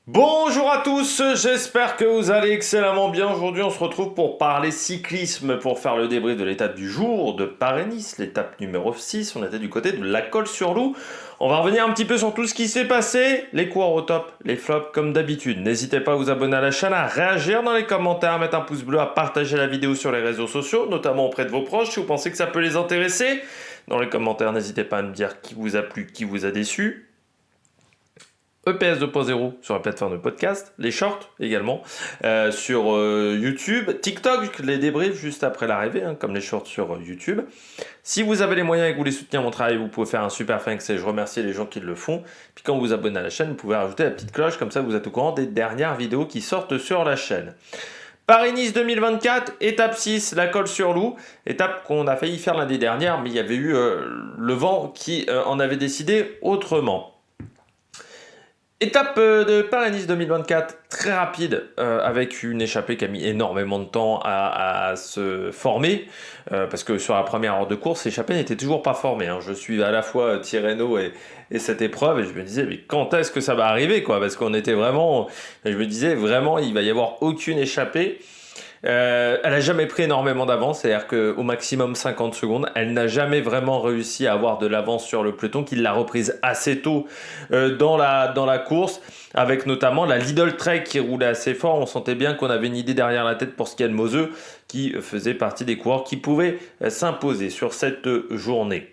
Bonjour à tous, j'espère que vous allez excellemment bien. Aujourd'hui, on se retrouve pour parler cyclisme, pour faire le débrief de l'étape du jour de Paris-Nice, l'étape numéro 6. On était du côté de la Colle-sur-Loup. On va revenir un petit peu sur tout ce qui s'est passé, les coureurs au top, les flops comme d'habitude. N'hésitez pas à vous abonner à la chaîne, à réagir dans les commentaires, à mettre un pouce bleu, à partager la vidéo sur les réseaux sociaux, notamment auprès de vos proches si vous pensez que ça peut les intéresser. Dans les commentaires, n'hésitez pas à me dire qui vous a plu, qui vous a déçu. EPS 2.0 sur la plateforme de podcast, les shorts également sur YouTube, TikTok, les débriefs juste après l'arrivée, comme les shorts sur YouTube. Si vous avez les moyens et que vous voulez soutenir mon travail, vous pouvez faire un super thanks et je remercie les gens qui le font. Puis quand vous vous abonnez à la chaîne, vous pouvez rajouter la petite cloche, comme ça vous êtes au courant des dernières vidéos qui sortent sur la chaîne. Paris-Nice 2024, étape 6, la Colle-sur-Loup, étape qu'on a failli faire l'année dernière, mais il y avait eu le vent qui en avait décidé autrement. Étape de Paris-Nice 2024, très rapide, avec une échappée qui a mis énormément de temps à se former, parce que sur la première heure de course, l'échappée n'était toujours pas formée. Je suivais à la fois Tirreno et cette épreuve, et je me disais, mais quand est-ce que ça va arriver, quoi? Parce qu'on était vraiment, je me disais, vraiment, il va y avoir aucune échappée. Elle a jamais pris énormément d'avance, c'est-à-dire qu'au maximum 50 secondes, elle n'a jamais vraiment réussi à avoir de l'avance sur le peloton, qu'il l'a reprise assez tôt dans la course, avec notamment la Lidl Trek qui roulait assez fort. On sentait bien qu'on avait une idée derrière la tête pour Skelmose, qui faisait partie des coureurs qui pouvaient s'imposer sur cette journée.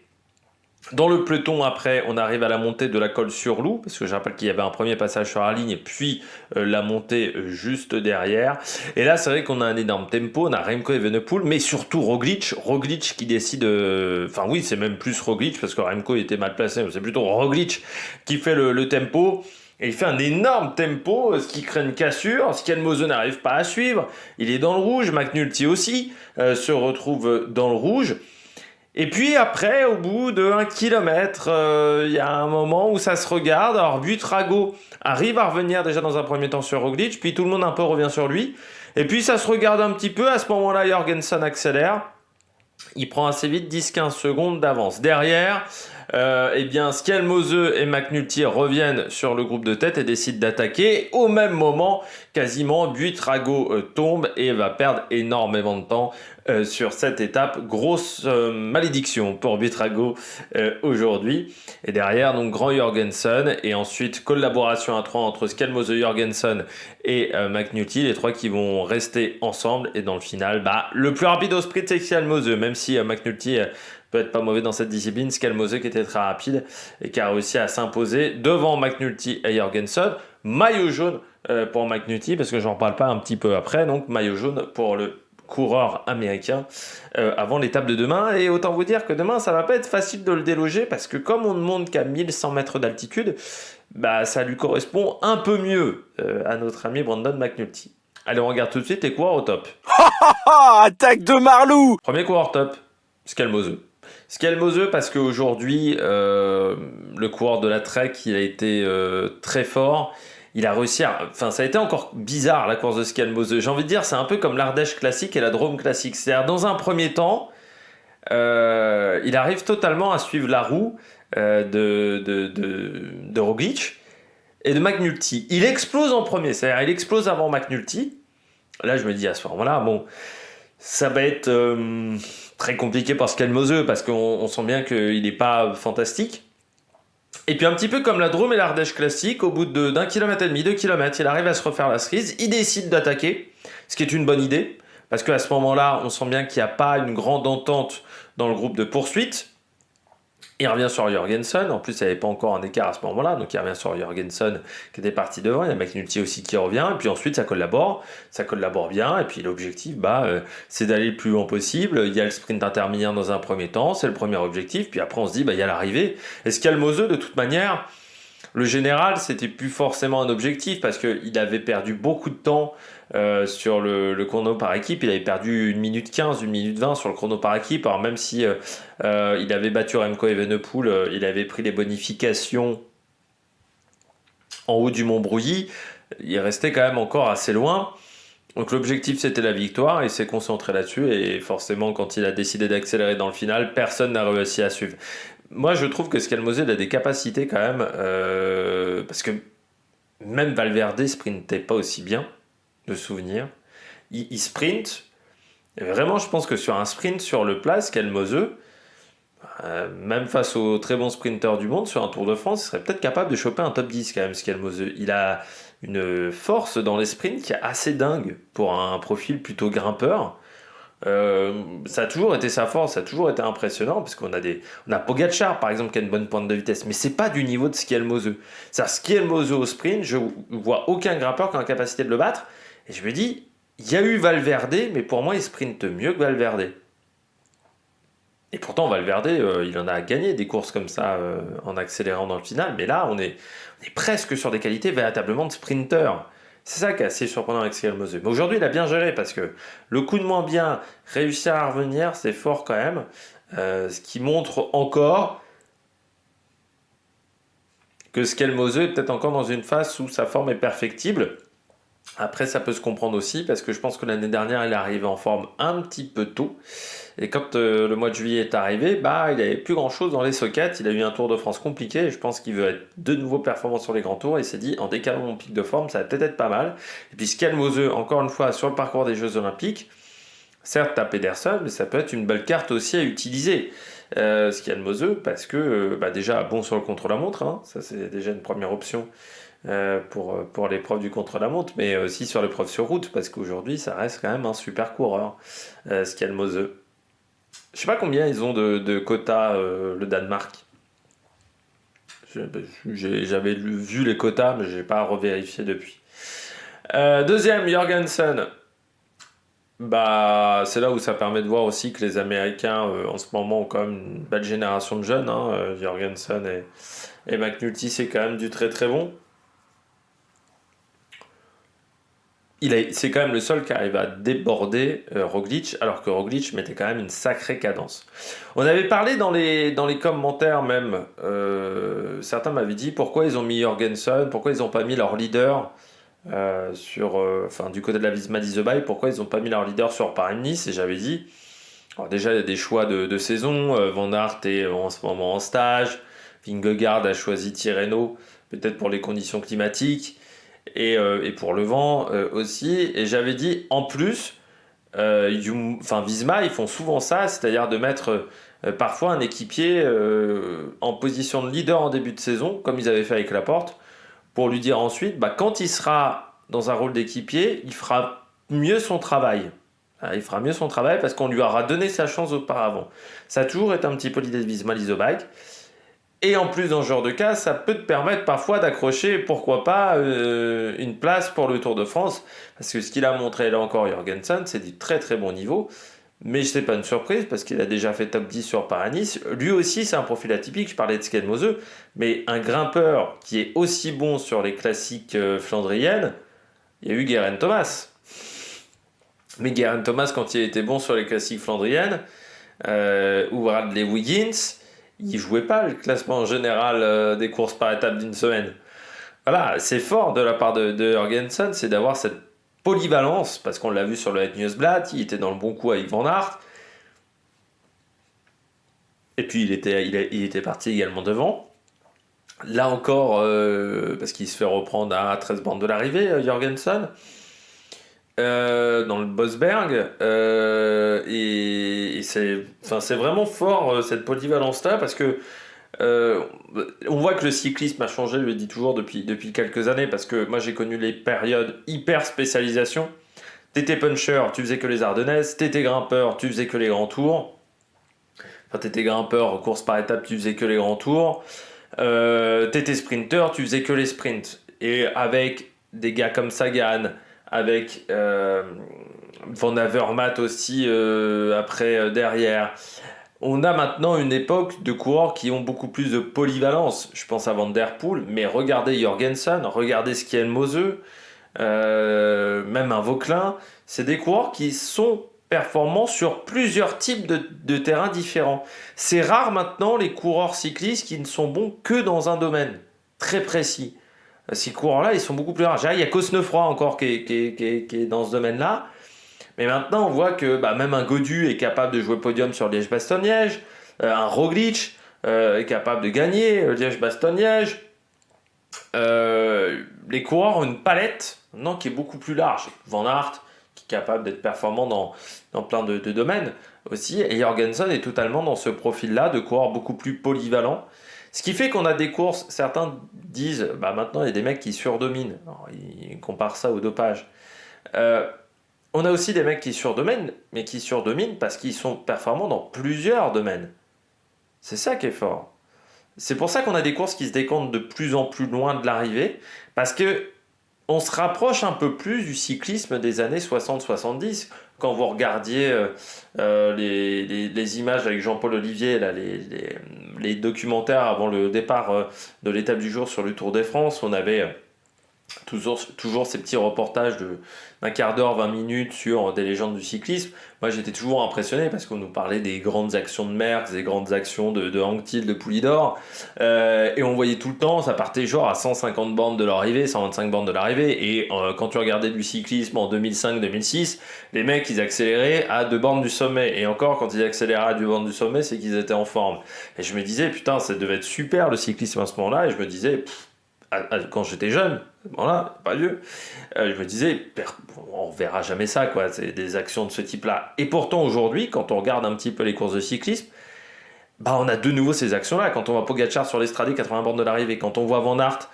Dans le peloton, après, on arrive à la montée de la Colle-sur-Loup, parce que je rappelle qu'il y avait un premier passage sur la ligne, et puis la montée juste derrière. Et là, c'est vrai qu'on a un énorme tempo, on a Remco Evenepoel, mais surtout Roglic. Roglic qui décide... Enfin oui, c'est même plus Roglic, parce que Remco était mal placé, mais c'est plutôt Roglic qui fait le tempo. Et il fait un énorme tempo, ce qui crée une cassure. Skelmose n'arrive pas à suivre. Il est dans le rouge, McNulty aussi se retrouve dans le rouge. Et puis après, au bout de 1 kilomètre, il y a un moment où ça se regarde. Alors Buitrago arrive à revenir déjà dans un premier temps sur Roglic, puis tout le monde un peu revient sur lui. Et puis ça se regarde un petit peu. À ce moment-là, Jorgensen accélère. Il prend assez vite 10-15 secondes d'avance. Derrière, eh bien, Skelmose et McNulty reviennent sur le groupe de tête et décident d'attaquer. Au même moment, quasiment, Buitrago tombe et va perdre énormément de temps sur cette étape. Grosse malédiction pour Buitrago aujourd'hui. Et derrière, donc, grand Jorgensen. Et ensuite, collaboration à 3 entre Skelmose, Jorgensen et McNulty. Les 3 qui vont rester ensemble. Et dans le final, le plus rapide au sprint, c'est Skelmose. Même si McNulty peut être pas mauvais dans cette discipline, Skelmose qui était très rapide et qui a réussi à s'imposer devant McNulty et Jorgensen. Maillot jaune pour McNulty, parce que j'en parle pas un petit peu après, donc maillot jaune pour le coureur américain avant l'étape de demain. Et autant vous dire que demain, ça va pas être facile de le déloger, parce que comme on ne monte qu'à 1100 mètres d'altitude, ça lui correspond un peu mieux à notre ami Brandon McNulty. Allez, on regarde tout de suite les coureurs au top. Attaque de Marlou. Premier coureur top, Skelmose. Skelmose parce qu'aujourd'hui, le coureur de la Trek, il a été très fort. Il a réussi à... Enfin, ça a été encore bizarre, la course de Skelmose. J'ai envie de dire, c'est un peu comme l'Ardèche classique et la Drôme classique. C'est-à-dire, dans un premier temps, il arrive totalement à suivre la roue de Roglic et de McNulty. Il explose en premier, c'est-à-dire, il explose avant McNulty. Là, je me dis, à ce moment-là, bon... Ça va être très compliqué pour Skelmose, parce qu'on sent bien qu'il n'est pas fantastique. Et puis un petit peu comme la Drôme et l'Ardèche classique, au bout d'1,5 km, 2 km, il arrive à se refaire la cerise, il décide d'attaquer, ce qui est une bonne idée, parce qu'à ce moment-là, on sent bien qu'il n'y a pas une grande entente dans le groupe de poursuite. Il revient sur Jorgensen, en plus il n'y avait pas encore un écart à ce moment-là, donc il revient sur Jorgensen qui était parti devant, il y a McNulty aussi qui revient, et puis ensuite ça collabore bien, et puis l'objectif c'est d'aller le plus loin possible. Il y a le sprint intermédiaire dans un premier temps, c'est le premier objectif, puis après on se dit il y a l'arrivée. Et Skelmose, de toute manière, le général, c'était plus forcément un objectif, parce qu'il avait perdu beaucoup de temps sur le chrono par équipe. Il avait perdu 1 minute 15, 1 minute 20 sur le chrono par équipe. Alors même si il avait battu Remco Evenepoel, il avait pris les bonifications en haut du Mont Brouilly, il restait quand même encore assez loin. Donc l'objectif c'était la victoire, il s'est concentré là-dessus, et forcément quand il a décidé d'accélérer dans le final, personne n'a réussi à suivre. Moi je trouve que Skelmose a des capacités quand même, parce que Même Valverde sprintait pas aussi bien, de souvenir. Il sprint. Et vraiment, je pense que sur un sprint sur le plat, Skelmose, même face aux très bons sprinteurs du monde, sur un Tour de France, il serait peut-être capable de choper un top 10 quand même, Skelmose. Il a une force dans les sprints qui est assez dingue pour un profil plutôt grimpeur. Ça a toujours été sa force, ça a toujours été impressionnant parce on a Pogacar par exemple qui a une bonne pointe de vitesse, mais c'est pas du niveau de Skelmose. Skelmose au sprint, je vois aucun grimpeur qui a la capacité de le battre. Et je me dis, il y a eu Valverde, mais pour moi il sprinte mieux que Valverde. Et pourtant Valverde, il en a gagné des courses comme ça en accélérant dans le final, mais là on est presque sur des qualités véritablement de sprinter. C'est ça qui est assez surprenant avec Skelmose. Mais aujourd'hui, il a bien géré parce que le coup de moins bien, réussir à revenir, c'est fort quand même. Ce qui montre encore que Skelmose est peut-être encore dans une phase où sa forme est perfectible. Après, ça peut se comprendre aussi parce que je pense que l'année dernière, il est arrivé en forme un petit peu tôt. Et quand le mois de juillet est arrivé, il n'avait plus grand-chose dans les sockets. Il a eu un Tour de France compliqué et je pense qu'il veut être de nouveau performant sur les grands tours. Et il s'est dit, en décalant mon pic de forme, ça va peut-être être pas mal. Et puis Skelmose, encore une fois, sur le parcours des Jeux Olympiques, certes, t'as Pedersen, mais ça peut être une belle carte aussi à utiliser. Skelmose, parce que déjà, bon sur le contre-la-montre, hein, ça c'est déjà une première option. Pour l'épreuve du contre-la-montre, mais aussi sur l'épreuve sur route, parce qu'aujourd'hui, ça reste quand même un super coureur, Skelmose. Je sais pas combien ils ont de quotas, le Danemark. J'avais vu les quotas, mais j'ai pas revérifié depuis. Deuxième, Jorgensen. C'est là où ça permet de voir aussi que les Américains, en ce moment, ont quand même une belle génération de jeunes. Jorgensen et McNulty, c'est quand même du très très bon. C'est quand même le seul qui arrive à déborder Roglic, alors que Roglic mettait quand même une sacrée cadence. On avait parlé dans les commentaires même, certains m'avaient dit pourquoi ils ont mis Jorgensen, pourquoi ils n'ont pas mis leur leader du côté de la Visma Isobay, pourquoi ils n'ont pas mis leur leader sur Paris-Nice, et j'avais dit, alors déjà il y a des choix de saison, Van Aert est en ce moment en stage, Vingegaard a choisi Tirreno, peut-être pour les conditions climatiques, et pour le vent aussi. Et j'avais dit, en plus, Visma, ils font souvent ça, c'est-à-dire de mettre parfois un équipier en position de leader en début de saison, comme ils avaient fait avec Laporte, pour lui dire ensuite, quand il sera dans un rôle d'équipier, il fera mieux son travail. Il fera mieux son travail parce qu'on lui aura donné sa chance auparavant. Ça a toujours été un petit peu l'idée de Visma Leasebike. Et en plus, dans ce genre de cas, ça peut te permettre parfois d'accrocher, pourquoi pas, une place pour le Tour de France. Parce que ce qu'il a montré là encore, Jorgensen, c'est du très très bon niveau. Mais ce n'est pas une surprise, parce qu'il a déjà fait top 10 sur Paris-Nice. Lui aussi, c'est un profil atypique, je parlais de Skelmose. Mais un grimpeur qui est aussi bon sur les classiques flandriennes, il y a eu Geraint Thomas. Mais Geraint Thomas, quand il était bon sur les classiques flandriennes, ou Bradley Wiggins, il jouait pas le classement général des courses par étapes d'une semaine. Voilà, c'est fort de la part de Jorgensen, c'est d'avoir cette polyvalence, parce qu'on l'a vu sur le Het Nieuwsblad, il était dans le bon coup avec Van Aert, et puis il était parti également devant. Là encore, parce qu'il se fait reprendre à 13 bandes de l'arrivée, Jorgensen, dans le Bosberg, et c'est vraiment fort cette polyvalence-là, parce que on voit que le cyclisme a changé, je le dis toujours depuis quelques années, parce que moi j'ai connu les périodes hyper spécialisation. T'étais puncher, tu faisais que les Ardennaises, t'étais grimpeur, tu faisais que les grands tours. Enfin, t'étais grimpeur, course par étape, tu faisais que les grands tours. T'étais sprinter, tu faisais que les sprints. Et avec des gars comme Sagan, avec Van Avermaet aussi derrière. On a maintenant une époque de coureurs qui ont beaucoup plus de polyvalence. Je pense à Van Der Poel, mais regardez Jorgensen, regardez Skelmose, même un Vauquelin. C'est des coureurs qui sont performants sur plusieurs types de terrains différents. C'est rare maintenant les coureurs cyclistes qui ne sont bons que dans un domaine très précis. Ces coureurs-là, ils sont beaucoup plus rares. Il y a Cosnefroy encore qui est dans ce domaine-là. Mais maintenant, on voit que même un Gaudu est capable de jouer podium sur Liège-Bastogne-Liège. Un Roglic est capable de gagner Liège-Bastogne-Liège. Les coureurs ont une palette maintenant qui est beaucoup plus large. Van Aert, qui est capable d'être performant dans plein de domaines aussi, et Jorgensen est totalement dans ce profil-là de coureur beaucoup plus polyvalent. Ce qui fait qu'on a des courses, certains disent, bah maintenant il y a des mecs qui surdominent. Alors, ils comparent ça au dopage. Euh, on a aussi des mecs qui surdominent, mais qui surdominent parce qu'ils sont performants dans plusieurs domaines. C'est ça qui est fort. C'est pour ça qu'on a des courses qui se décomptent de plus en plus loin de l'arrivée, parce que on se rapproche un peu plus du cyclisme des années 60-70. Quand vous regardiez les images avec Jean-Paul Olivier, là, les documentaires avant le départ de l'étape du jour sur le Tour de France, on avait toujours ces petits reportages d'un quart d'heure, 20 minutes sur des légendes du cyclisme. Moi, j'étais toujours impressionné parce qu'on nous parlait des grandes actions de Merckx, des grandes actions de Anquetil, de Poulidor. Et on voyait tout le temps, ça partait genre à 150 bornes de l'arrivée, 125 bornes de l'arrivée. Et quand tu regardais du cyclisme en 2005-2006, les mecs, ils accéléraient à 2 bornes du sommet. Et encore, quand ils accéléraient à 2 bornes du sommet, c'est qu'ils étaient en forme. Et je me disais, putain, ça devait être super le cyclisme à ce moment-là. Et je me disais, quand j'étais jeune, voilà, pas vieux, je me disais, on verra jamais ça, quoi. C'est des actions de ce type-là. Et pourtant, aujourd'hui, quand on regarde un petit peu les courses de cyclisme, bah, on a de nouveau ces actions-là. Quand on voit Pogacar sur l'Estradé, 80 bornes de l'arrivée, quand on voit Van Aert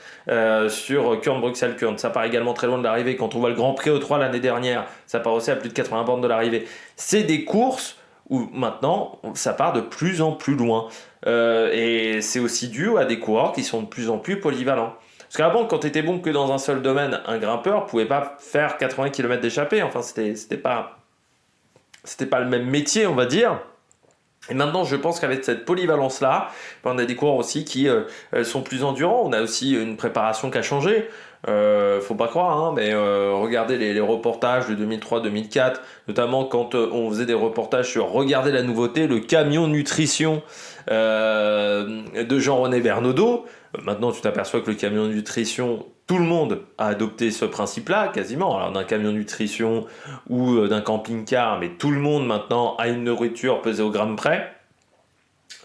sur Kurn-Bruxelles-Kurn, ça part également très loin de l'arrivée. Quand on voit le Grand Prix E3 l'année dernière, ça part aussi à plus de 80 bornes de l'arrivée. C'est des courses où maintenant, ça part de plus en plus loin. Et c'est aussi dû à des coureurs qui sont de plus en plus polyvalents. Parce qu'avant, quand tu étais bon que dans un seul domaine, un grimpeur pouvait pas faire 80 km d'échappée. Enfin, c'était pas le même métier, on va dire. Et maintenant, je pense qu'avec cette polyvalence-là, on a des coureurs aussi qui sont plus endurants. On a aussi une préparation qui a changé. Faut pas croire, hein, mais regardez les reportages de 2003-2004, notamment quand on faisait des reportages sur regardez la nouveauté, le camion nutrition de Jean-René Bernaudot. Maintenant, tu t'aperçois que le camion nutrition, tout le monde a adopté ce principe-là, quasiment. Alors, d'un camion nutrition ou d'un camping-car, mais tout le monde maintenant a une nourriture pesée au gramme près.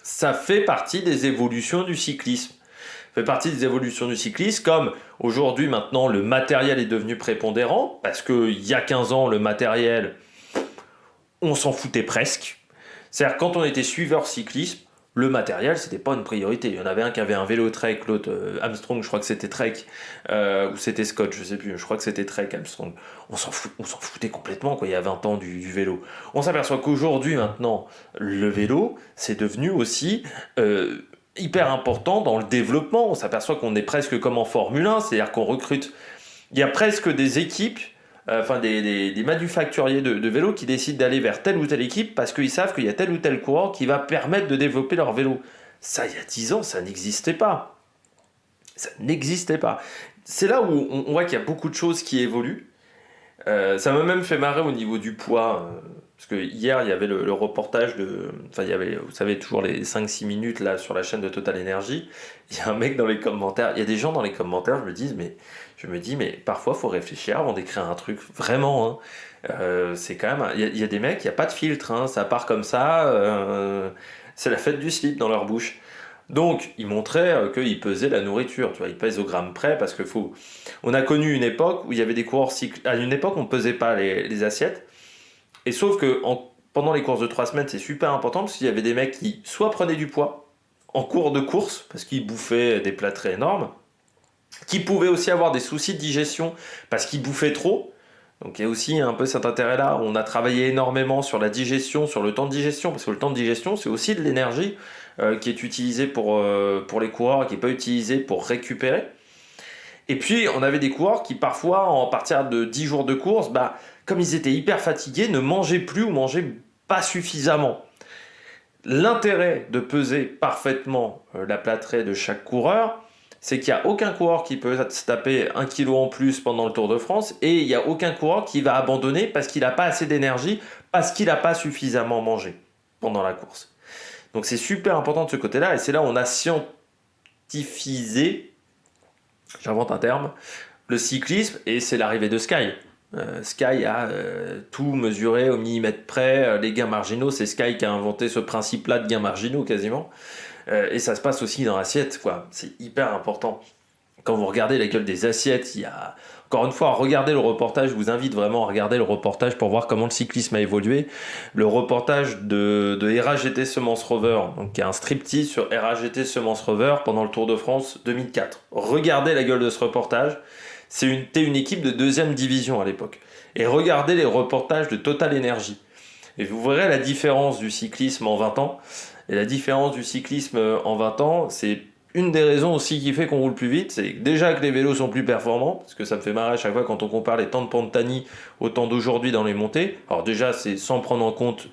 Ça fait partie des évolutions du cyclisme. Ça fait partie des évolutions du cyclisme, comme aujourd'hui, maintenant, le matériel est devenu prépondérant, parce qu'il y a 15 ans, le matériel, on s'en foutait presque. C'est-à-dire, quand on était suiveur cyclisme, le matériel, c'était pas une priorité. Il y en avait un qui avait un vélo Trek, l'autre Armstrong, je crois que c'était Trek, ou c'était Scott, je sais plus, je crois que c'était Trek Armstrong. On s'en foutait complètement, quoi, il y a 20 ans du vélo. On s'aperçoit qu'aujourd'hui, maintenant, le vélo, c'est devenu aussi hyper important dans le développement. On s'aperçoit qu'on est presque comme en Formule 1, c'est-à-dire qu'on recrute. Il y a presque des équipes des manufacturiers de vélos qui décident d'aller vers telle ou telle équipe parce qu'ils savent qu'il y a tel ou tel coureur qui va permettre de développer leur vélo. Ça, il y a 10 ans, ça n'existait pas. Ça n'existait pas. C'est là où on voit qu'il y a beaucoup de choses qui évoluent. Ça m'a même fait marrer au niveau du poids. Parce que hier, il y avait le reportage de. Enfin, il y avait, vous savez, toujours les 5-6 minutes là sur la chaîne de Total Energy. Il y a un mec dans les commentaires. Il y a des gens dans les commentaires, je me dis, mais parfois, il faut réfléchir avant d'écrire un truc. Vraiment, hein. C'est quand même. Il y a des mecs, il n'y a pas de filtre. Hein, ça part comme ça. C'est la fête du slip dans leur bouche. Donc, ils montraient qu'ils pesaient la nourriture, tu vois, ils pèsent au gramme près parce que faut. On a connu une époque où il y avait des coureurs cyclistes. À une époque, on ne pesait pas les assiettes. Et sauf que pendant les courses de 3 semaines, c'est super important parce qu'il y avait des mecs qui soit prenaient du poids en cours de course parce qu'ils bouffaient des plats très énormes, qui pouvaient aussi avoir des soucis de digestion parce qu'ils bouffaient trop. Donc il y a aussi un peu cet intérêt-là. On a travaillé énormément sur la digestion, sur le temps de digestion, parce que le temps de digestion, c'est aussi de l'énergie qui est utilisée pour les coureurs, qui n'est pas utilisée pour récupérer. Et puis, on avait des coureurs qui, parfois, en partir de 10 jours de course, comme ils étaient hyper fatigués, ne mangeaient plus ou mangeaient pas suffisamment. L'intérêt de peser parfaitement la plâtrée de chaque coureur, c'est qu'il n'y a aucun coureur qui peut se taper 1 kilo en plus pendant le Tour de France et il n'y a aucun coureur qui va abandonner parce qu'il n'a pas assez d'énergie, parce qu'il n'a pas suffisamment mangé pendant la course. Donc c'est super important de ce côté-là et c'est là où on a scientifisé, j'invente un terme, le cyclisme et c'est l'arrivée de Sky. Sky a tout mesuré au millimètre près, les gains marginaux, c'est Sky qui a inventé ce principe-là de gains marginaux quasiment. Et ça se passe aussi dans l'assiette, quoi. C'est hyper important. Quand vous regardez la gueule des assiettes, il y a... Encore une fois, regardez le reportage, je vous invite vraiment à regarder le reportage pour voir comment le cyclisme a évolué. Le reportage de RAGT Semence Rover, donc qui est un striptease sur RAGT Semence Rover pendant le Tour de France 2004. Regardez la gueule de ce reportage, c'était une équipe de 2e division à l'époque. Et regardez les reportages de Total Energy. Et vous verrez la différence du cyclisme en 20 ans. Et la différence du cyclisme en 20 ans, c'est une des raisons aussi qui fait qu'on roule plus vite, c'est déjà que les vélos sont plus performants, parce que ça me fait marrer à chaque fois quand on compare les temps de Pantani au temps d'aujourd'hui dans les montées. Alors déjà, c'est sans prendre en compte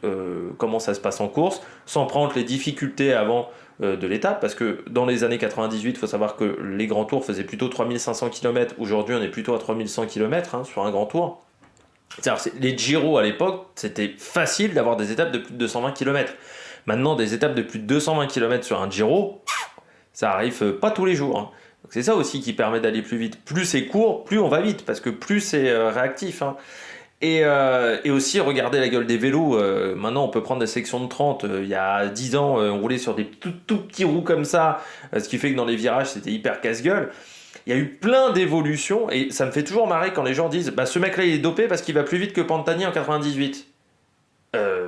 comment ça se passe en course, sans prendre les difficultés avant de l'étape, parce que dans les années 98, il faut savoir que les grands tours faisaient plutôt 3500 km, aujourd'hui on est plutôt à 3100 km sur un grand tour. Les Giro à l'époque, c'était facile d'avoir des étapes de plus de 220 km. Maintenant, des étapes de plus de 220 km sur un Giro, ça arrive pas tous les jours. Donc c'est ça aussi qui permet d'aller plus vite. Plus c'est court, plus on va vite, parce que plus c'est réactif. Et aussi, regardez la gueule des vélos. Maintenant, on peut prendre des sections de 30. Il y a 10 ans, on roulait sur des tout petits roues comme ça, ce qui fait que dans les virages, c'était hyper casse-gueule. Il y a eu plein d'évolutions, et ça me fait toujours marrer quand les gens disent « ce mec-là, il est dopé parce qu'il va plus vite que Pantani en 98 ».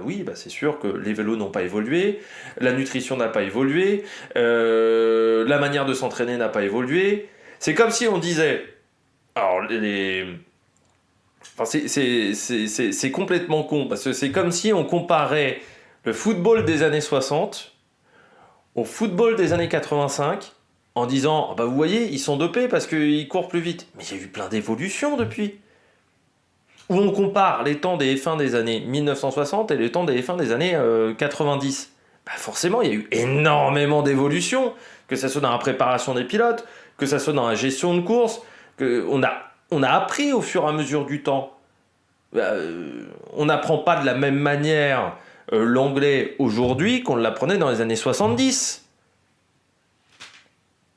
Oui, c'est sûr que les vélos n'ont pas évolué, la nutrition n'a pas évolué, la manière de s'entraîner n'a pas évolué. C'est comme si on disait... Alors, c'est complètement con, parce que c'est comme si on comparait le football des années 60 au football des années 85 en disant vous voyez, ils sont dopés parce qu'ils courent plus vite. Mais il y a eu plein d'évolutions depuis. Où on compare les temps des F1 des années 1960 et les temps des F1 des années 90. Forcément, il y a eu énormément d'évolutions, que ce soit dans la préparation des pilotes, que ce soit dans la gestion de course, on a appris au fur et à mesure du temps. On n'apprend pas de la même manière l'anglais aujourd'hui qu'on l'apprenait dans les années 70.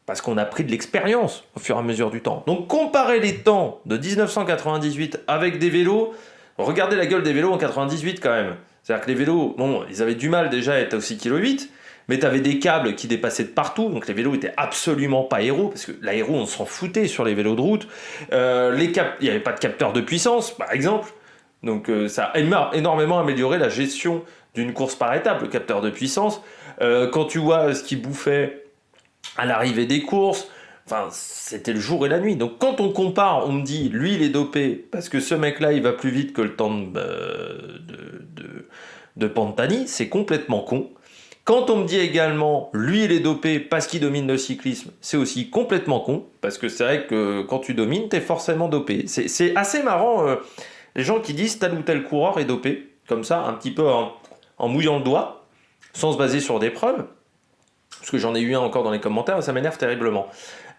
Parce qu'on a pris de l'expérience au fur et à mesure du temps. Donc comparer les temps de 1998 avec des vélos, regardez la gueule des vélos en 98 quand même. C'est-à-dire que les vélos, ils avaient du mal déjà à être aussi km/h, mais tu avais des câbles qui dépassaient de partout, donc les vélos étaient absolument pas aéros, parce que l'aéro on s'en foutait sur les vélos de route. Il n'y avait pas de capteur de puissance, par exemple. Donc ça a énormément amélioré la gestion d'une course par étape, le capteur de puissance. Quand tu vois ce qui bouffait à l'arrivée des courses, c'était le jour et la nuit. Donc quand on compare, on me dit, lui il est dopé parce que ce mec-là il va plus vite que le temps de Pantani, c'est complètement con. Quand on me dit également, lui il est dopé parce qu'il domine le cyclisme, c'est aussi complètement con, parce que c'est vrai que quand tu domines, t'es forcément dopé. C'est assez marrant, les gens qui disent tel ou tel coureur est dopé, comme ça, un petit peu en mouillant le doigt, sans se baser sur des preuves. Parce que j'en ai eu un encore dans les commentaires et ça m'énerve terriblement.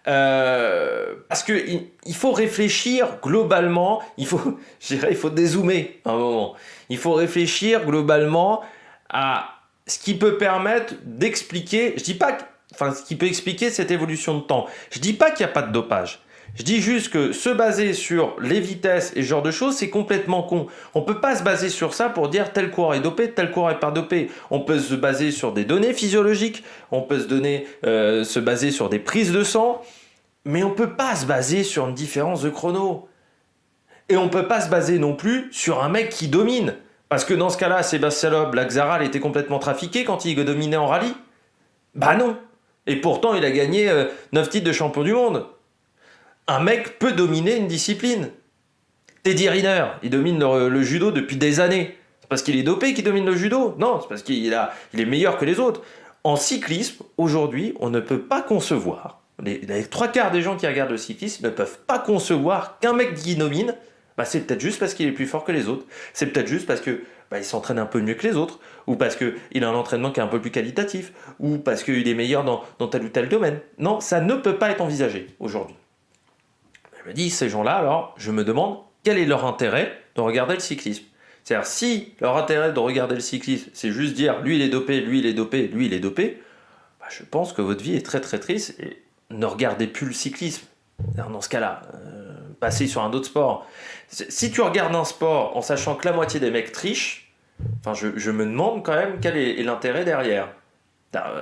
Parce qu'il faut réfléchir globalement, il faut dézoomer un moment. Il faut réfléchir globalement à ce qui peut permettre d'expliquer, ce qui peut expliquer cette évolution de temps. Je dis pas qu'il n'y a pas de dopage. Je dis juste que se baser sur les vitesses et ce genre de choses, c'est complètement con. On peut pas se baser sur ça pour dire tel coureur est dopé, tel coureur est pas dopé. On peut se baser sur des données physiologiques, on peut se baser sur des prises de sang, mais on peut pas se baser sur une différence de chrono. Et on peut pas se baser non plus sur un mec qui domine. Parce que dans ce cas-là, Sébastien Loeb, Laxaral était complètement trafiqué quand il dominait en rallye. Non. Et pourtant, il a gagné 9 titres de champion du monde. Un mec peut dominer une discipline. Teddy Riner, il domine le judo depuis des années. C'est parce qu'il est dopé qu'il domine le judo? Non, c'est parce qu'il est meilleur que les autres. En cyclisme, aujourd'hui, on ne peut pas concevoir, les 3/4 des gens qui regardent le cyclisme ne peuvent pas concevoir qu'un mec qui domine, c'est peut-être juste parce qu'il est plus fort que les autres. C'est peut-être juste parce que il s'entraîne un peu mieux que les autres, ou parce qu'il a un entraînement qui est un peu plus qualitatif, ou parce qu'il est meilleur dans tel ou tel domaine. Non, ça ne peut pas être envisagé aujourd'hui. Je me dis, ces gens-là, alors, je me demande quel est leur intérêt de regarder le cyclisme. C'est-à-dire, si leur intérêt de regarder le cyclisme, c'est juste dire, lui il est dopé, lui il est dopé, lui il est dopé, je pense que votre vie est très très triste et ne regardez plus le cyclisme. Dans ce cas-là, passez sur un autre sport. Si tu regardes un sport en sachant que la moitié des mecs trichent, je me demande quand même quel est l'intérêt derrière.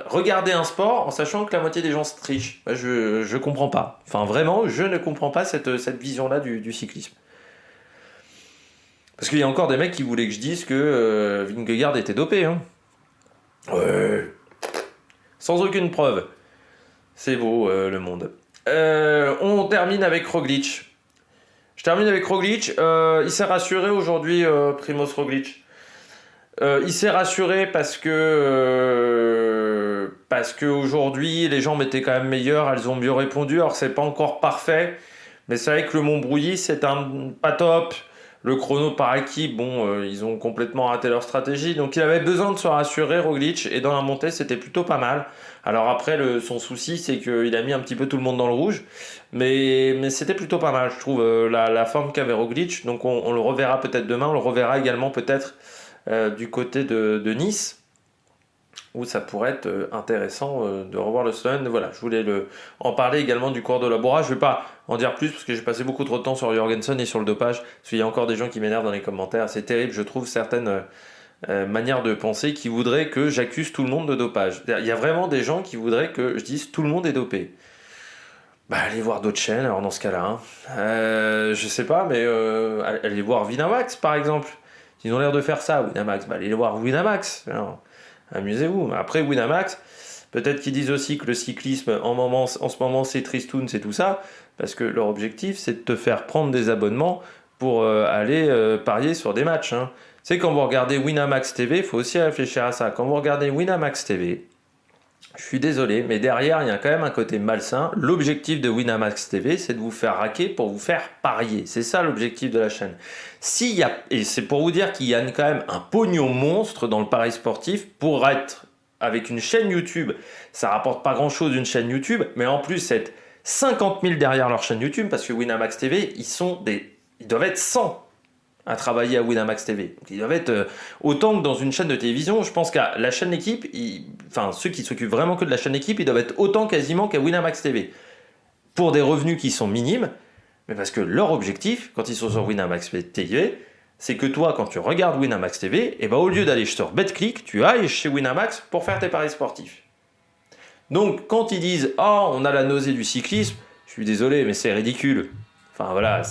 Regarder un sport en sachant que la moitié des gens se trichent. Je comprends pas. Enfin, vraiment, je ne comprends pas cette vision-là du cyclisme. Parce qu'il y a encore des mecs qui voulaient que je dise que Vingegaard était dopé. Hein. Ouais. Sans aucune preuve. C'est beau, le monde. On termine avec Roglic. Je termine avec Roglic. Il s'est rassuré aujourd'hui, Primoz Roglic. Il s'est rassuré parce que aujourd'hui les jambes étaient quand même meilleures, elles ont mieux répondu. Alors c'est pas encore parfait, mais c'est vrai que le Montbrouilly c'est pas top. Le chrono par équipe, ils ont complètement raté leur stratégie, donc il avait besoin de se rassurer Roglic, et dans la montée c'était plutôt pas mal. Alors après son souci c'est qu'il a mis un petit peu tout le monde dans le rouge, mais c'était plutôt pas mal je trouve la forme qu'avait Roglic, donc on le reverra peut-être demain, on le reverra également peut-être du côté de Nice, où ça pourrait être intéressant de revoir le Sloven. Voilà, je voulais en parler également du cours de Bora. Je ne vais pas en dire plus parce que j'ai passé beaucoup trop de temps sur Jorgensen et sur le dopage, parce qu'il y a encore des gens qui m'énervent dans les commentaires. C'est terrible, je trouve certaines manières de penser qui voudraient que j'accuse tout le monde de dopage. Il y a vraiment des gens qui voudraient que je dise tout le monde est dopé. Bah, allez voir d'autres chaînes alors dans ce cas-là. Je sais pas, mais allez voir Winamax par exemple. Ils ont l'air de faire ça, Winamax. Bah, allez voir Winamax. Alors, amusez-vous. Après, Winamax, peut-être qu'ils disent aussi que le cyclisme, en ce moment, c'est tristoun, c'est tout ça, parce que leur objectif, c'est de te faire prendre des abonnements pour aller parier sur des matchs. Hein. Tu sais, quand vous regardez Winamax TV, il faut aussi réfléchir à ça. Quand vous regardez Winamax TV, je suis désolé, mais derrière, il y a quand même un côté malsain. L'objectif de Winamax TV, c'est de vous faire raquer pour vous faire parier. C'est ça l'objectif de la chaîne. Et c'est pour vous dire qu'il y a quand même un pognon monstre dans le pari sportif pour être avec une chaîne YouTube. Ça rapporte pas grand-chose d'une chaîne YouTube, mais en plus, être 50 000 derrière leur chaîne YouTube, parce que Winamax TV, ils doivent être 100 à travailler à Winamax TV. Donc, ils doivent être autant que dans une chaîne de télévision. Je pense qu'à la chaîne Équipe, ceux qui s'occupent vraiment que de la chaîne Équipe, ils doivent être autant quasiment qu'à Winamax TV. Pour des revenus qui sont minimes, mais parce que leur objectif, quand ils sont sur Winamax TV, c'est que toi, quand tu regardes Winamax TV, au lieu d'aller sur BetClick, tu ailles chez Winamax pour faire tes paris sportifs. Donc, quand ils disent « Oh, on a la nausée du cyclisme », je suis désolé, mais c'est ridicule. Enfin voilà,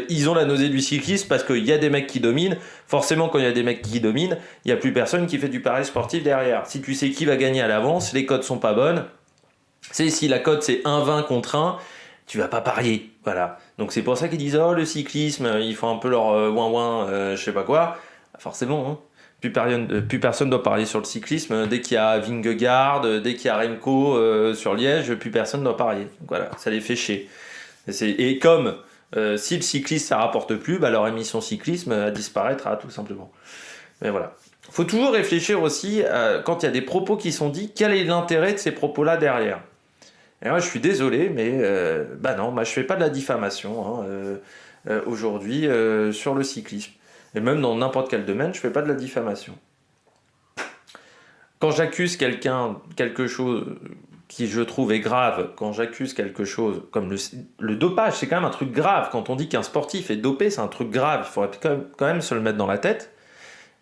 ils ont la nausée du cyclisme parce qu'il y a des mecs qui dominent. Forcément, quand il y a des mecs qui dominent, il n'y a plus personne qui fait du pari sportif derrière. Si tu sais qui va gagner à l'avance, les cotes sont pas bonnes. Si la cote c'est 1,20 contre 1, tu vas pas parier. Voilà. Donc c'est pour ça qu'ils disent « Oh, le cyclisme, ils font un peu leur ouin-ouin, je sais pas quoi. » Forcément, hein. Plus personne doit parier sur le cyclisme. Dès qu'il y a Vingegaard, dès qu'il y a Remco sur Liège, plus personne doit parier. Donc voilà, ça les fait chier. Et comme si le cyclisme ça rapporte plus, leur émission cyclisme disparaîtra tout simplement. Mais voilà. Il faut toujours réfléchir aussi quand il y a des propos qui sont dits, quel est l'intérêt de ces propos-là derrière. Et moi je suis désolé, mais non, moi je fais pas de la diffamation aujourd'hui sur le cyclisme. Et même dans n'importe quel domaine, je fais pas de la diffamation. Quand j'accuse quelque chose qui je trouve est grave, quand j'accuse quelque chose comme le dopage, c'est quand même un truc grave. Quand on dit qu'un sportif est dopé, c'est un truc grave. Il faudrait quand même se le mettre dans la tête.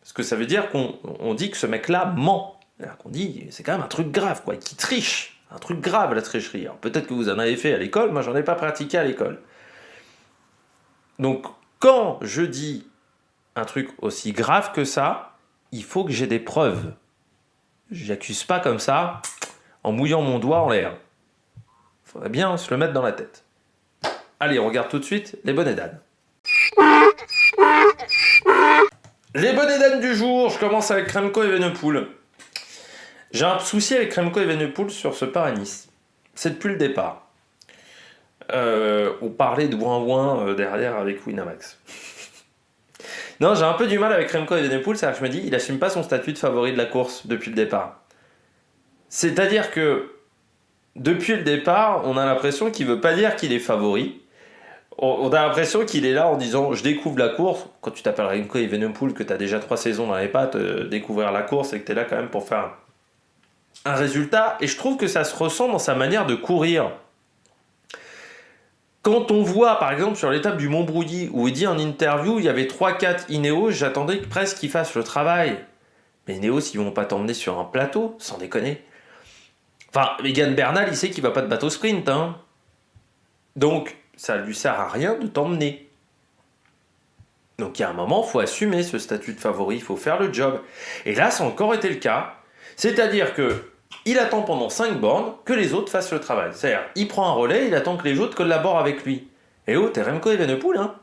Parce que ça veut dire qu'on dit que ce mec-là ment. Alors qu'on dit, c'est quand même un truc grave, quoi, qu'il triche. Un truc grave, la tricherie. Alors peut-être que vous en avez fait à l'école, moi j'en ai pas pratiqué à l'école. Donc quand je dis un truc aussi grave que ça, il faut que j'ai des preuves. J'accuse pas comme ça, en mouillant mon doigt en l'air. Il faudrait bien se le mettre dans la tête. Allez, on regarde tout de suite les bonnets d'âne. Les bonnets d'âne du jour, je commence avec Remco Evenepoel. J'ai un souci avec Remco Evenepoel sur ce Paris-Nice. C'est depuis le départ. On parlait de ouin-ouin derrière avec Winamax. Non, j'ai un peu du mal avec Remco Evenepoel, c'est-à-dire que je me dis, il assume pas son statut de favori de la course depuis le départ. C'est-à-dire que depuis le départ, on a l'impression qu'il veut pas dire qu'il est favori. On a l'impression qu'il est là en disant je découvre la course. Quand tu t'appelles Remco Evenepoel, que tu as déjà 3 saisons dans les pattes, découvrir la course et que tu es là quand même pour faire un résultat. Et je trouve que ça se ressent dans sa manière de courir. Quand on voit par exemple sur l'étape du Montbrouilly où il dit en interview il y avait 3-4 Ineos, j'attendais presque qu'ils fassent le travail. Mais Ineos ils vont pas t'emmener sur un plateau, sans déconner. Enfin, Egan Bernal, il sait qu'il va pas te battre au sprint, hein. Donc, ça lui sert à rien de t'emmener. Donc, il y a un moment, il faut assumer ce statut de favori, il faut faire le job. Et là, ça a encore été le cas. C'est-à-dire que il attend pendant 5 bornes que les autres fassent le travail. C'est-à-dire, il prend un relais, il attend que les autres collaborent avec lui. Et oh, t'es Remco Evenepoel, hein.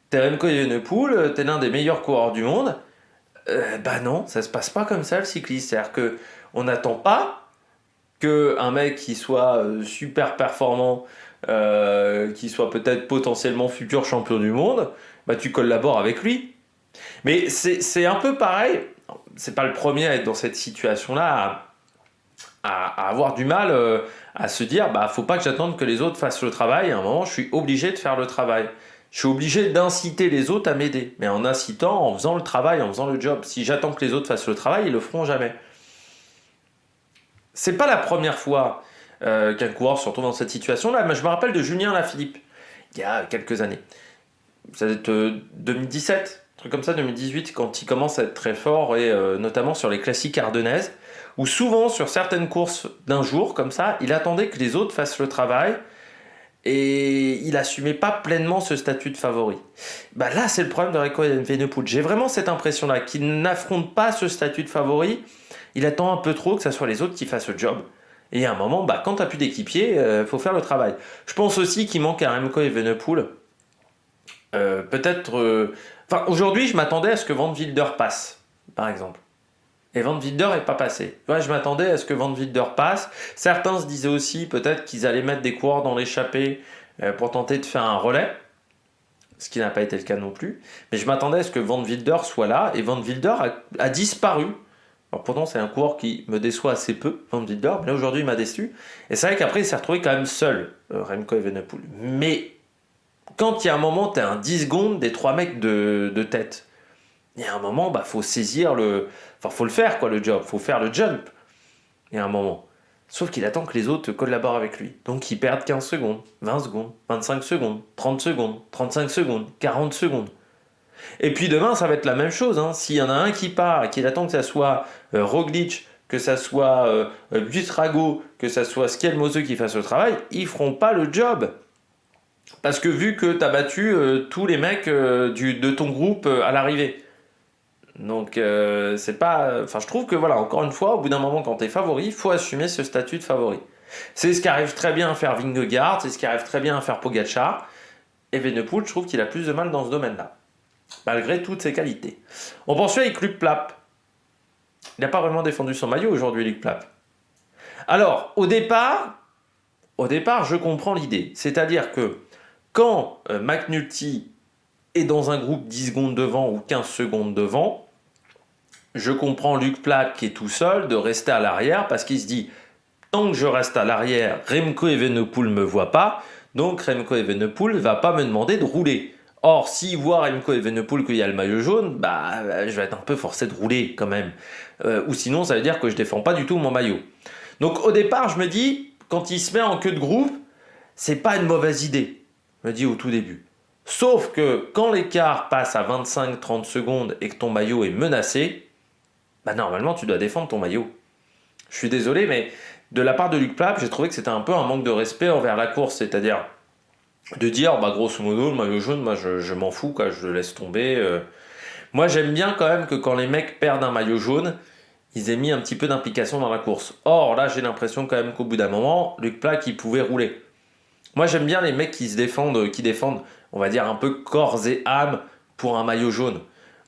T'es Remco Evenepoel, t'es l'un des meilleurs coureurs du monde. Bah non, ça se passe pas comme ça le cycliste. C'est-à-dire que on n'attend pas qu'un mec qui soit super performant, qui soit peut-être potentiellement futur champion du monde, bah tu collabores avec lui. Mais c'est un peu pareil. C'est pas le premier à être dans cette situation-là, à avoir du mal à se dire bah faut pas que j'attende que les autres fassent le travail. À un moment, je suis obligé de faire le travail. Je suis obligé d'inciter les autres à m'aider, mais en incitant, en faisant le travail, en faisant le job. Si j'attends que les autres fassent le travail, ils le feront jamais. C'est pas la première fois qu'un coureur se retrouve dans cette situation-là. Mais je me rappelle de Julien Lafilippe, il y a quelques années. Ça doit être 2017, un truc comme ça, 2018, quand il commence à être très fort, et notamment sur les classiques ardennaises, où souvent, sur certaines courses d'un jour, comme ça, il attendait que les autres fassent le travail, et il assumait pas pleinement ce statut de favori. Bah là, c'est le problème de Remco Evenepoel. J'ai vraiment cette impression-là, qu'il n'affronte pas ce statut de favori. Il attend un peu trop que ce soit les autres qui fassent le job. Et à un moment, bah, quand tu n'as plus d'équipier, faut faire le travail. Je pense aussi qu'il manque à Remco Evenepoel. Peut-être... Enfin, aujourd'hui, je m'attendais à ce que Van Wilder passe, par exemple. Et Van Wilder n'est pas passé. Ouais, je m'attendais à ce que Van Wilder passe. Certains se disaient aussi peut-être qu'ils allaient mettre des coureurs dans l'échappée pour tenter de faire un relais, ce qui n'a pas été le cas non plus. Mais je m'attendais à ce que Van Wilder soit là, et Van Wilder a disparu. Alors pourtant, c'est un coureur qui me déçoit assez peu, Van Wilder, mais là aujourd'hui, il m'a déçu. Et c'est vrai qu'après, il s'est retrouvé quand même seul, Remco Evenepoel. Mais quand il y a un moment, tu as un 10 secondes des 3 mecs de tête. Il y a un moment, bah, faut saisir le... Enfin, faut le faire, quoi, le job. Faut faire le jump. Il y a un moment. Sauf qu'il attend que les autres collaborent avec lui. Donc, ils perdent 15 secondes, 20 secondes, 25 secondes, 30 secondes, 35 secondes, 40 secondes. Et puis demain, ça va être la même chose. Hein. S'il y en a un qui part et qu'il attend que ça soit Roglic, que ça soit Buitrago, que ça soit Skelmose qui fasse le travail, ils feront pas le job. Parce que vu que tu as battu tous les mecs de ton groupe à l'arrivée. Donc c'est pas... Enfin je trouve que voilà, encore une fois, au bout d'un moment quand tu es favori, il faut assumer ce statut de favori. C'est ce qu'arrive très bien à faire Vingegaard, c'est ce qui arrive très bien à faire Pogacar. Et Evenepoel, je trouve qu'il a plus de mal dans ce domaine-là, malgré toutes ses qualités. On poursuit avec Luc Plapp. Il n'a pas vraiment défendu son maillot aujourd'hui, Luc Plapp. Alors, au départ, je comprends l'idée. C'est-à-dire que quand McNulty est dans un groupe 10 secondes devant ou 15 secondes devant, je comprends Luc Plapp qui est tout seul de rester à l'arrière parce qu'il se dit tant que je reste à l'arrière, Remco Evenepoel ne me voit pas, donc Remco Evenepoel ne va pas me demander de rouler. Or, s'il voit Remco Evenepoel qu'il y a le maillot jaune, bah, je vais être un peu forcé de rouler quand même. Ou sinon, ça veut dire que je défends pas du tout mon maillot. Donc au départ, je me dis, quand il se met en queue de groupe, c'est pas une mauvaise idée. Je me dis au tout début. Sauf que quand l'écart passe à 25-30 secondes et que ton maillot est menacé, bah normalement tu dois défendre ton maillot. Je suis désolé, mais de la part de Luc Plapp, j'ai trouvé que c'était un peu un manque de respect envers la course, c'est-à-dire de dire, bah grosso modo, le maillot jaune, moi je m'en fous, quoi, je le laisse tomber. Moi j'aime bien quand même que quand les mecs perdent un maillot jaune, ils aient mis un petit peu d'implication dans la course. Or là j'ai l'impression quand même qu'au bout d'un moment, Luc Plapp il pouvait rouler. Moi j'aime bien les mecs qui défendent, on va dire un peu corps et âme pour un maillot jaune.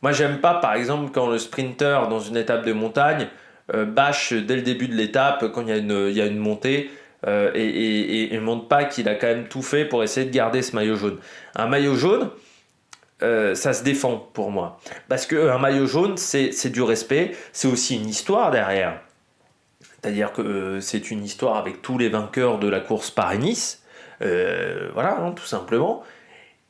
Moi j'aime pas par exemple quand le sprinter dans une étape de montagne bâche dès le début de l'étape quand il y a une montée et montre pas qu'il a quand même tout fait pour essayer de garder ce maillot jaune. Un maillot jaune, ça se défend pour moi. Parce qu'un maillot jaune, c'est du respect, c'est aussi une histoire derrière. C'est-à-dire que c'est une histoire avec tous les vainqueurs de la course Paris-Nice. Voilà, hein, tout simplement.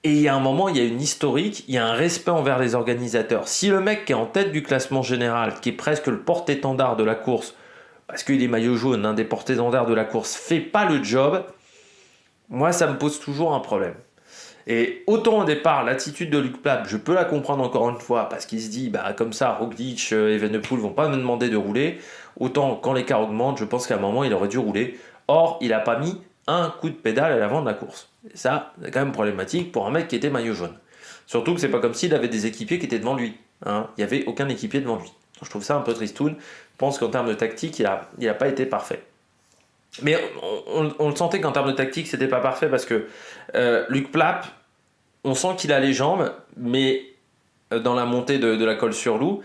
Et il y a un moment, il y a une historique, il y a un respect envers les organisateurs. Si le mec qui est en tête du classement général, qui est presque le porte-étendard de la course, parce qu'il est maillot jaune, un des porte-étendards de la course, fait pas le job, moi ça me pose toujours un problème. Et autant au départ, l'attitude de Luc Plap, je peux la comprendre encore une fois, parce qu'il se dit, bah comme ça, Roglic et Evenepoel vont pas me demander de rouler, autant quand l'écart augmente, je pense qu'à un moment, il aurait dû rouler. Or, il n'a pas mis un coup de pédale à l'avant de la course. Et ça, c'est quand même problématique pour un mec qui était maillot jaune. Surtout que c'est pas comme s'il avait des équipiers qui étaient devant lui. Hein. Il n'y avait aucun équipier devant lui. Donc, je trouve ça un peu tristoun. Je pense qu'en termes de tactique, il a pas été parfait. Mais on le sentait qu'en termes de tactique, c'était pas parfait parce que Luc Plap, on sent qu'il a les jambes, mais dans la montée de la Colle-sur-Loup,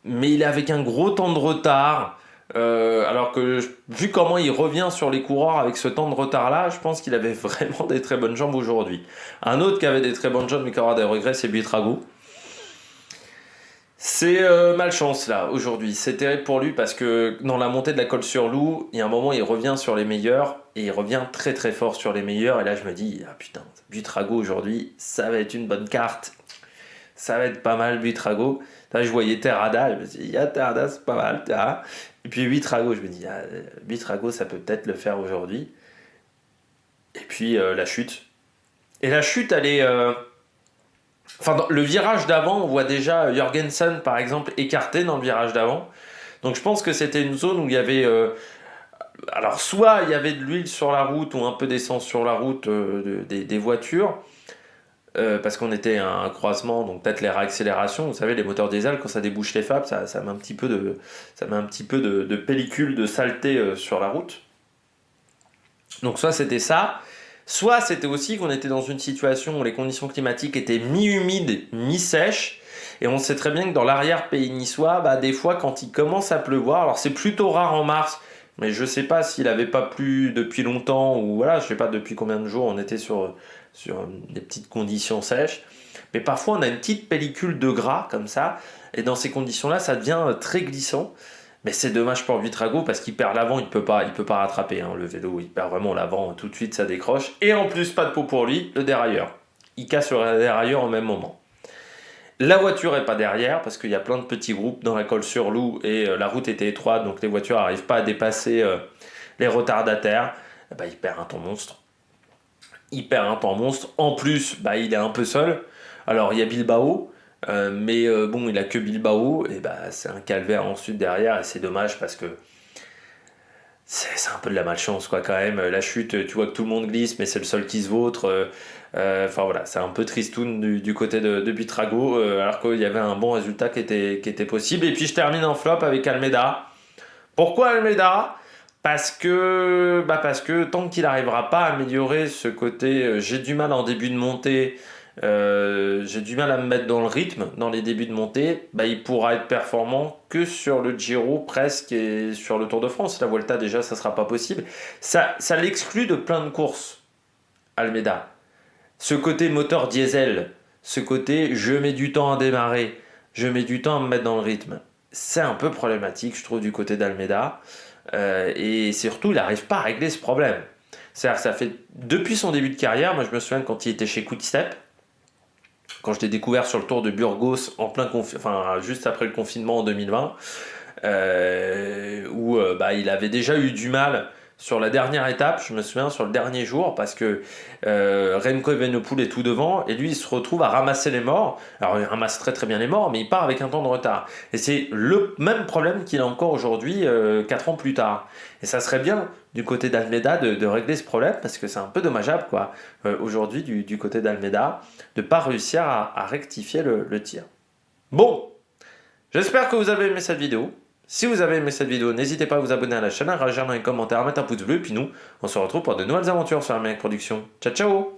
mais il est avec un gros temps de retard. Alors que vu comment il revient sur les coureurs avec ce temps de retard là, je pense qu'il avait vraiment des très bonnes jambes aujourd'hui. Un autre qui avait des très bonnes jambes mais qui aura des regrets, c'est Buitrago. C'est malchance là aujourd'hui, c'est terrible pour lui parce que dans la montée de la Colle-sur-Loup, il y a un moment il revient sur les meilleurs et il revient très très fort sur les meilleurs et là je me dis ah putain, Buitrago aujourd'hui, ça va être une bonne carte. Ça va être pas mal Buitrago. Là, je voyais Terrada, je me dis, Terrada, c'est pas mal, Terra. Et puis Buitrago, je me dis, Buitrago, ça peut peut-être le faire aujourd'hui. Et puis la chute. Et la chute, elle est. Enfin, dans le virage d'avant, on voit déjà Jorgensen, par exemple, écarté dans le virage d'avant. Donc je pense que c'était une zone où il y avait. Alors, soit il y avait de l'huile sur la route ou un peu d'essence sur la route des voitures. Parce qu'on était à un croisement, donc peut-être les réaccélérations, vous savez, les moteurs diesel, quand ça débouche les FAB, ça met un petit peu de pellicule, de saleté sur la route. Donc soit c'était ça, soit c'était aussi qu'on était dans une situation où les conditions climatiques étaient mi-humides, mi-sèches, et on sait très bien que dans l'arrière-pays niçois, bah, des fois quand il commence à pleuvoir, alors c'est plutôt rare en mars, mais je sais pas s'il avait pas plu depuis longtemps, ou voilà, je sais pas depuis combien de jours on était sur des petites conditions sèches. Mais parfois, on a une petite pellicule de gras comme ça, et dans ces conditions-là, ça devient très glissant. Mais c'est dommage pour Buitrago parce qu'il perd l'avant, il peut pas rattraper le vélo, il perd vraiment l'avant, tout de suite ça décroche. Et en plus, pas de peau pour lui, le dérailleur. Il casse le dérailleur au même moment. La voiture est pas derrière parce qu'il y a plein de petits groupes dans la Colle-sur-Loup et la route était étroite, donc les voitures n'arrivent pas à dépasser les retardataires. Bah, il perd un temps monstre. En plus, bah, il est un peu seul. Alors, il y a Bilbao, mais bon, il a que Bilbao. Et bah, c'est un calvaire ensuite derrière. Et c'est dommage parce que c'est un peu de la malchance, quoi, quand même. La chute, tu vois que tout le monde glisse, mais c'est le seul qui se vautre. Enfin, voilà, c'est un peu tristoun du côté de Buitrago, alors qu'il y avait un bon résultat qui était possible. Et puis, je termine en flop avec Almeida. Pourquoi Almeida ? Parce que tant qu'il n'arrivera pas à améliorer ce côté, j'ai du mal en début de montée, j'ai du mal à me mettre dans le rythme dans les débuts de montée, bah, il pourra être performant que sur le Giro presque et sur le Tour de France. La Vuelta déjà, ça sera pas possible. Ça l'exclut de plein de courses, Almeida. Ce côté moteur diesel, ce côté je mets du temps à démarrer, je mets du temps à me mettre dans le rythme. C'est un peu problématique, je trouve, du côté d'Almeida. Et surtout, il n'arrive pas à régler ce problème. C'est-à-dire que ça fait depuis son début de carrière, moi je me souviens quand il était chez Quick-Step, quand je l'ai découvert sur le Tour de Burgos juste après le confinement en 2020, où il avait déjà eu du mal sur la dernière étape, je me souviens, sur le dernier jour, parce que Remco Evenepoel est tout devant, et lui il se retrouve à ramasser les morts. Alors il ramasse très très bien les morts, mais il part avec un temps de retard. Et c'est le même problème qu'il a encore aujourd'hui, 4 ans plus tard. Et ça serait bien du côté d'Almeida de régler ce problème, parce que c'est un peu dommageable, quoi, aujourd'hui du côté d'Almeida, de ne pas réussir à rectifier le tir. Bon, j'espère que vous avez aimé cette vidéo. Si vous avez aimé cette vidéo, n'hésitez pas à vous abonner à la chaîne, à réagir dans les commentaires, à mettre un pouce bleu, puis nous, on se retrouve pour de nouvelles aventures sur la Production. Ciao ciao!